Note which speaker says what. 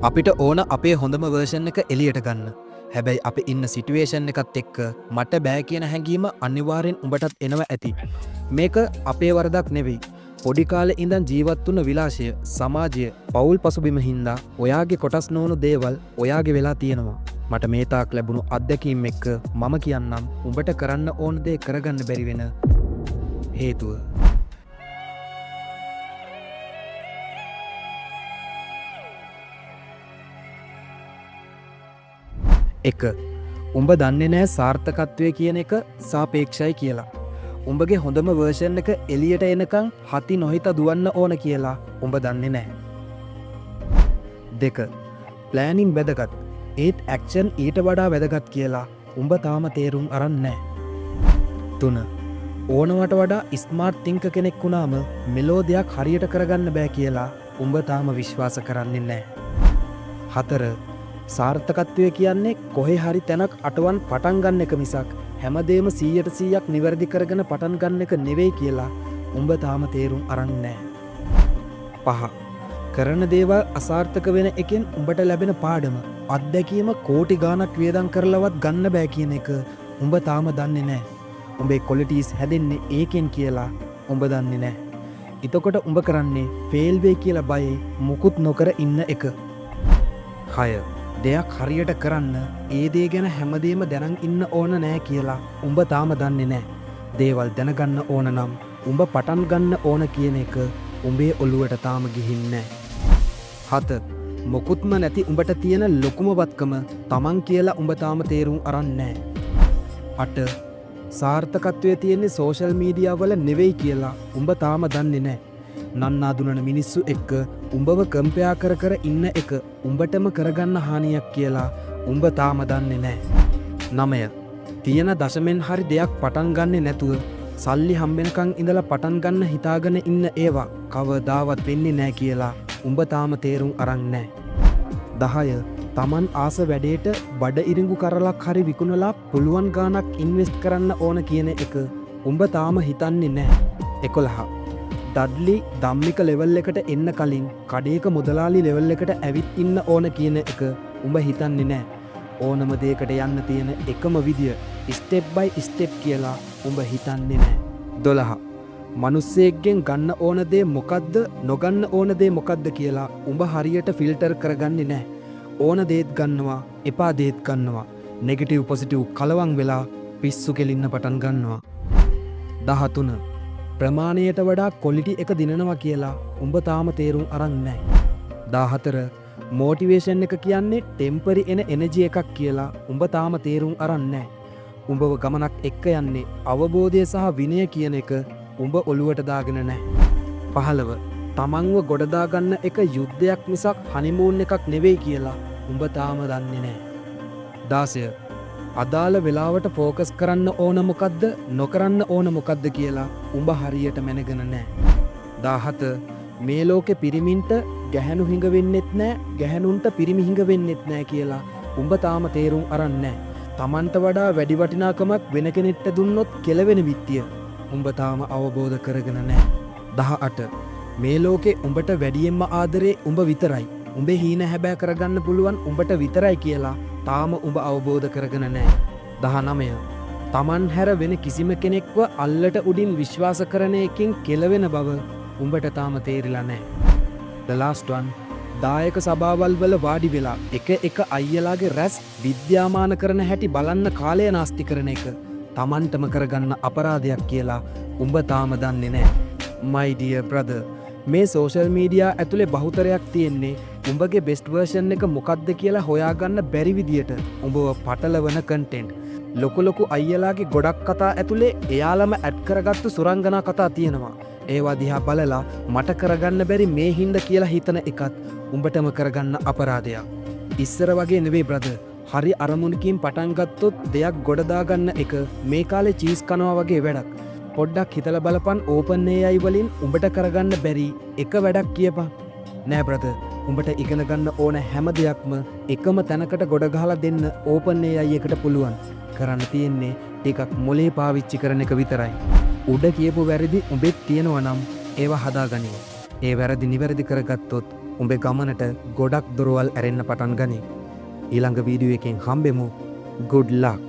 Speaker 1: අපිට ඕන අපේ හොඳම වර්ෂන් එක එලියට ගන්න. හැබැයි අපි ඉන්න සිටුවේෂන් එකත් එක්ක මට බෑ කියන හැඟීම අනිවාර්යෙන් උඹටත් එනවා ඇති. මේක අපේ වරදක් නෙවෙයි. පොඩි කාලේ ඉඳන් ජීවත් වුණ විලාසය, සමාජය, පවුල් පසුබිම හින්දා ඔයාගේ කොටස් නොවුණු දේවල් ඔයාගේ වෙලා තියෙනවා. මට මේ තාක් ලැබුණු අත්දැකීම් එක්ක මම කියන්නම් උඹට කරන්න ඕන දේ කරගන්න බැරි වෙන හේතුව. එක, උඹ දන්නේ නෑ සාර්ථකත්වය කියන එක සාපේක්ෂයි කියලා. උඹගේ හොඳම වර්ෂන් එක එලියට එනකං හති නොහිත දුවන්න ඕන කියලා උඹ දන්නේ නෑ. දෙක, ප්ලෑනින් වැදගත්. ඒත් ඇක්ෂන් ඊට වඩා වැදගත් කියලා උඹ තාම තේරුම් අරන් නෑ. 3, ඕනවට වඩා ස්මාර්ට් තින්ක කෙනෙක් වුණාම මෙලෝ දෙයක් හරියට කරගන්න බෑ කියලා උඹ තාම විශ්වාස කරන්නේ නෑ. 4, සාර්ථකත්වය කියන්නේ කොහේ හරි තැනක් අටවන් පටන් ගන්න එක මිසක් හැමදේම 100%ක් නිවැරදි කරගෙන පටන් ගන්න එක නෙවෙයි කියලා උඹ තාම තේරුම් අරන් නෑ. 5, කරන දේවල් අසාර්ථක වෙන එකෙන් උඹට ලැබෙන පාඩම, අත්දැකීම කෝටි ගාණක් වියදම් කරලවත් ගන්න බෑ කියන එක උඹ තාම දන්නේ නෑ. උඹේ ක්වොලිටිස් හැදෙන්නේ ඒකෙන් කියලා උඹ දන්නේ නෑ. එතකොට උඹ කරන්නේ ෆේල් වෙයි කියලා බයේ මුකුත් නොකර ඉන්න එක. 6, දෙයක් හරියට කරන්න ඒ දේ ගැන හැමදේම දැනන් ඉන්න ඕන නෑ කියලා උඹ තාම දන්නේ නෑ. දේවල් දැනගන්න ඕන නම් උඹ පටන් ගන්න ඕන කියන එක උඹේ ඔළුවට තාම ගිහින් නෑ. 7, මොකුත්ම නැති උඹට තියෙන ලොකුම වත්කම තමන් කියලා උඹ තාම තේරුම් අරන් නෑ. 8, සාර්ථකත්වය තියෙන්නේ සෝෂල් මීඩියා වල නෙවෙයි කියලා උඹ තාම දන්නේ නෑ. නන්නා දුනන මිනිස්සු එක්ක උඹව කම්පයා කර කර ඉන්න එක උඹටම කරගන්න හානියක් කියලා උඹ තාම දන්නේ නෑ. 9, තියෙන දශමෙන් හරි දෙයක් පටන් ගන්නේ නැතුව සල්ලි හම්බෙනකං ඉඳලා පටන් ගන්න හිතාගෙන ඉන්න ඒවා කවදාවත් වෙන්නේ නෑ කියලා උඹ තාම තේරුම් අරන් නෑ. 10, තමන් ආස වැඩේට බඩ ඉරිඟු කරලක් හරි විකුණලා පුළුවන් ගාණක් ඉන්වෙස්ට් කරන්න ඕන කියන එක උඹ තාම හිතන්නේ නෑ. 11, ඩඩ්ලි ධම්මික ලෙවල් එකට එන්න කලින් කඩේක මුදලාලි ලෙවල් එකට ඇවිත් ඉන්න ඕන කියන එක උඹ හිතන්නේ නෑ. ඕනම දෙයකට යන්න තියෙන එකම විදිය ස්ටෙප් බයි ස්ටෙප් කියලා උඹ හිතන්නේ නෑ. 12, මනුස්සයෙක්ගෙන් ගන්න ඕන දේ මොකද්ද නොගන්න ඕන දේ මොකද්ද කියලා උඹ හරියට ෆිල්ටර් කරගන්නේ නෑ. ඕන දේත් ගන්නවා, එපා දේත් ගන්නවා. නෙගටිව් පොසිටිව් කලවම් වෙලා පිස්සු කෙලින්න පටන් ගන්නවා. 13, ප්‍රමාණයට වඩා කොලිටි එක දිනනවා කියලා උඹ තාම තේරුම් අරන් නෑ. 14, මෝටිවේෂන් එක කියන්නේ ටෙම්පරි එන එනර්ජි එකක් කියලා උඹ තාම තේරුම් අරන් නෑ. උඹව ගමනක් එක්ක යන්නේ අවබෝධය සහ විනය කියන එක උඹ ඔළුවට දාගෙන නෑ. 15, තමන්ව ගොඩදාගන්න එක යුද්ධයක් මිසක් හනිමූන් එකක් නෙවෙයි කියලා උඹ තාම දන්නේ නෑ. 16, අදාළ වෙලාවට ෆෝකස් කරන්න ඕන මොකද්ද නොකරන්න ඕන මොකද්ද කියලා උඹ හරියට මැනගෙන නෑ. 17, මේ ලෝකෙ පිරිමින්ට ගැහැණු හිඟ වෙන්නෙත් නෑ, ගැහැණුන්ට පිරිමි හිඟ වෙන්නෙත් නෑ කියලා උඹ තාම තේරුම් අරන් නෑ. තමන්ට වඩා වැඩි වටිනාකමක් වෙන කෙනෙක්ට දුන්නොත් කෙලවෙන විත්තිය උඹ තාම අවබෝධ කරගෙන නෑ. 18, මේ ලෝකෙ උඹට වැඩියෙන්ම ආදරේ උඹ විතරයි. උඹේ හීන හැබෑ කරගන්න පුළුවන් උඹට විතරයි කියලා තාම උඹ අවබෝධ කරගෙන නෑ. 19, තමන් හැර වෙන කිසිම කෙනෙක්ව අල්ලට උඩින් විශ්වාස කරන එකින් කෙලවෙන බව උඹට තාම තේරිලා නෑ. The last one, දායක සභාවල් වල වාඩි වෙලා එක අයියලාගේ රැස් විද්‍යාමාන කරන හැටි බලන්න කාලය නාස්ති කරන එක තමන්ටම කරගන්න අපරාධයක් කියලා උඹ තාම දන්නේ නෑ. My dear brother, මේ සෝෂල් මීඩියා ඇතුලේ බහුතරයක් තියෙන්නේ උඹගේ බෙස්ට් වර්ෂන් එක මොකක්ද කියලා හොයාගන්න බැරි විදියට උඹව පටලවන කන්ටෙන්ට්. ලොකු අයියලාගේ ගොඩක් කතා ඇතුලේ එයාලම ඇඩ් කරගත්තු සුරංගනා කතා තියෙනවා. ඒවා දිහා බලලා මට කරගන්න බැරි මේ හින්දා කියලා හිතන එකත් උඹටම කරගන්න අපරාධයක්. ඉස්සර වගේ නෙවෙයි බ්‍රදර්. හරි අරමුණකින් පටන් ගත්තොත් දෙයක් ගොඩදාගන්න එක මේ කාලේ චීස් කනවා වගේ වැඩක්. පොඩ්ඩක් හිතලා බලපන් ඕපන් AI වලින් උඹට කරගන්න බැරි එක වැඩක් කියපන්. නෑ බ්‍රදර්, උඹට ඉගෙන ගන්න ඕන හැම දෙයක්ම එකම තැනකට ගොඩ ගහලා දෙන්න ඕපන් AI එකට පුළුවන්. කරන්න තියෙන්නේ ටිකක් මොලේ පාවිච්චි කරන එක විතරයි. උඩ කියපු වැරදි උඹෙත් තියෙනවා නම් ඒවා හදාගනිමු. ඒ වැරදි නිවැරදි කරගත්තොත් උඹේ ගමනට ගොඩක් දොරවල් ඇරෙන්න පටන් ගනී. ඊළඟ වීඩියෝ එකෙන් හම්බෙමු. good luck.